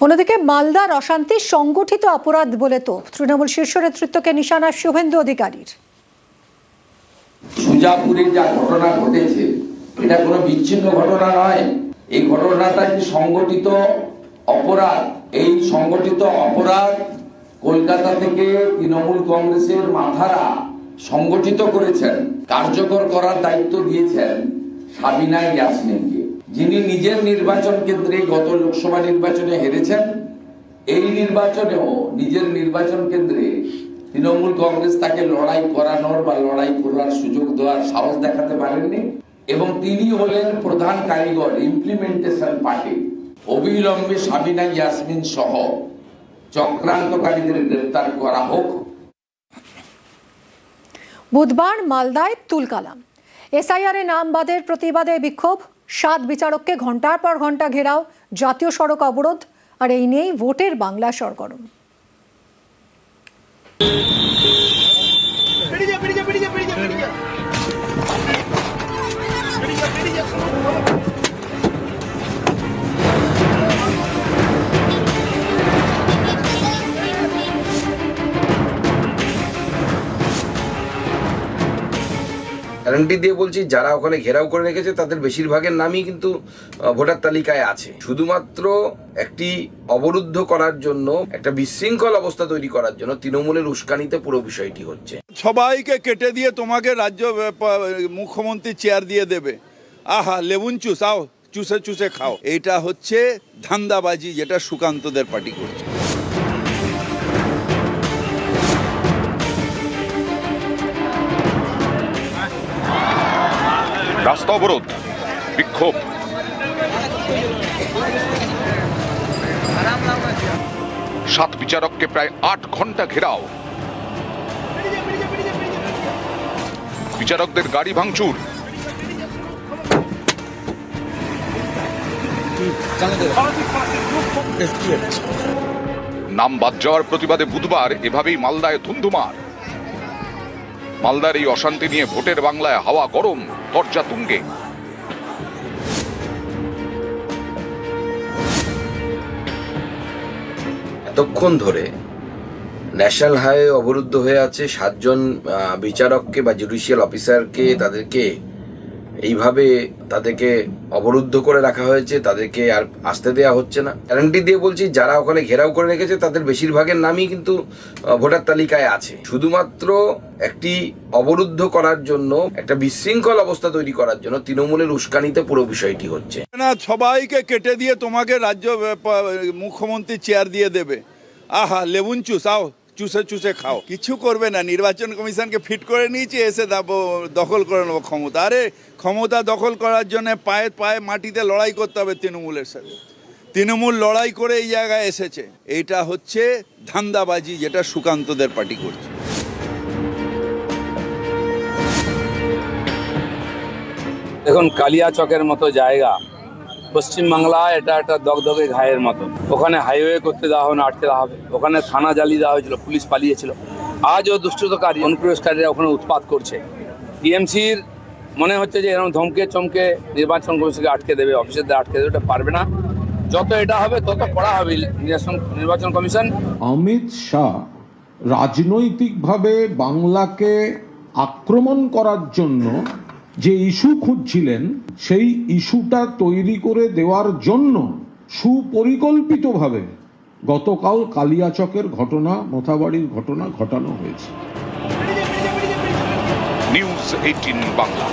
অন্যদিকে মালদার অশান্তি সংগঠিত অপরাধ বলে তো তৃণমূল শীর্ষ নেতৃত্বকে নিশানা শুভেন্দু অধিকারীর। সুজাপুরে যা ঘটনা ঘটেছে এটা কোনো বিচ্ছিন্ন ঘটনা নয়। এই ঘটনাটা একটি সংগঠিত অপরাধ। এই সংগঠিত অপরাধ কলকাতা থেকে তৃণমূল কংগ্রেসের মাথারা সংগঠিত করেছেন, কার্যকর করার দায়িত্ব দিয়েছেন সাবিনা ইয়াসমিনকে, যিনি নিজের নির্বাচন কেন্দ্রে গত লোকসভা নির্বাচনে হেরেছেন। এই নির্বাচনেও নিজের নির্বাচন কেন্দ্রে তৃণমূল কংগ্রেস তাকে লড়াই করানোর বা লড়াই করার সুযোগ দেওয়ার সাহস দেখাতে পারেননি এবং তিনি হলেন প্রধান কারিগর ইমপ্লিমেন্টেশন পার্টি। অবিলম্বে সাবিনা ইয়াসমিন সহ চক্রান্তকারীদের গ্রেফতার করা হোক। বুধবার মালদায় তুলকালাম। এসআইআর এ নাম বাদের প্রতিবাদে বিক্ষোভ, 7 বিচারককে ঘন্টার পর ঘন্টা ঘেরাও, জাতীয় সড়ক অবরোধ, আর এই নিয়েই ভোটের বাংলা সরগরম। গ্যারান্টি দিয়ে বলছি, যারা ওখানে ঘেরাও করে রেখেছে তাদের বেশিরভাগের নামই কিন্তু ভোটার তালিকায় আছে। শুধুমাত্র একটি অবরুদ্ধ করার জন্য, একটা বিশৃঙ্খল অবস্থা তৈরি করার জন্য তৃণমূলের উস্কানিতে পুরো বিষয়টি হচ্ছে। সবাইকে কেটে দিয়ে তোমাকে রাজ্য মুখ্যমন্ত্রী চেয়ার দিয়ে দেবে, আহা লেবুন চুষ, আও চুষে চুষে খাও। এইটা হচ্ছে ধান্দাবাজি, যেটা সুকান্তদের পার্টি করছে। রাস্তা অবরোধ, বিক্ষোভ, সাত বিচারককে প্রায় 8 ঘন্টা ঘেরাও, বিচারকদের গাড়ি ভাঙচুর, নাম বাদ যাওয়ার প্রতিবাদে বুধবার এভাবেই মালদায় ধুন্ধুমার। মালদার এই অশান্তি নিয়ে ভোটের বাংলায় হাওয়া গরম, দরজা তুঙ্গে। এতক্ষণ ধরে ন্যাশনাল হাইওয়ে অবরুদ্ধ হয়ে আছে, 7 জন বিচারককে বা জুডিশিয়াল অফিসারকে তাদেরকে এইভাবে তাদেরকে অবরুদ্ধ করে রাখা হয়েছে, তাদেরকে আর আসতে দেওয়া হচ্ছে না। গ্যারান্টি দিয়ে বলছি, যারা ওখানে ঘেরাও করে রেখেছে তাদের বেশিরভাগের নামই কিন্তু ভোটার তালিকায় আছে। শুধুমাত্র একটি অবরুদ্ধ করার জন্য, একটা বিশৃঙ্খল অবস্থা তৈরি করার জন্য তৃণমূলের উস্কানিতে পুরো বিষয়টি হচ্ছে। না, সবাইকে কেটে দিয়ে তোমাকে রাজ্য মুখ্যমন্ত্রী চেয়ার দিয়ে দেবে, আহা লেবুন চুষ, আও চুষে চুষে খাও। কিছু করবে না, নির্বাচন কমিশনকে ফিট করে নিয়েছে, এসে দখল করে নেবো ক্ষমতা। আরে ক্ষমতা দখল করার জন্য পায়ে পায়ে মাটিতে লড়াই করতে হবে তৃণমূলের সাথে। তৃণমূল লড়াই করে এই জায়গায় এসেছে। এইটা হচ্ছে ধান্দাবাজি, যেটা সুকান্তদের পার্টি করছে। দেখুন, কালিয়াচকের মতো জায়গা পশ্চিমবাংলায়, এটা একটা দগদগে ঘায়ের মতো। ওখানে হাইওয়ে করতে দেওয়া হবে না, আটকে দেওয়া হবে। ওখানে থানা জ্বালিয়ে দেওয়া হয়েছিল, পুলিশ পালিয়েছিল। আজও দুষ্টতাকারী অনুপ্রবেশকারীরা ওখানে উৎপাত করছে। টিএমসির মনে হচ্ছে যে এরকম ধমকে চমকে নির্বাচন কমিশনকে আটকে দেবে, অফিসারদের আটকে দেবে। এটা পারবে না। যত এটা হবে তত কড়া হবে নির্বাচন কমিশন। অমিত শাহ রাজনৈতিকভাবে বাংলাকে আক্রমণ করার জন্য যে ইস্যু খুঁজছিলেন, সেই ইস্যুটা তৈরি করে দেওয়ার জন্য সুপরিকল্পিতভাবে গতকাল কালিয়াচকের ঘটনা, মোথাবাড়ির ঘটনা ঘটানো হয়েছে। নিউজ 18 বাংলা।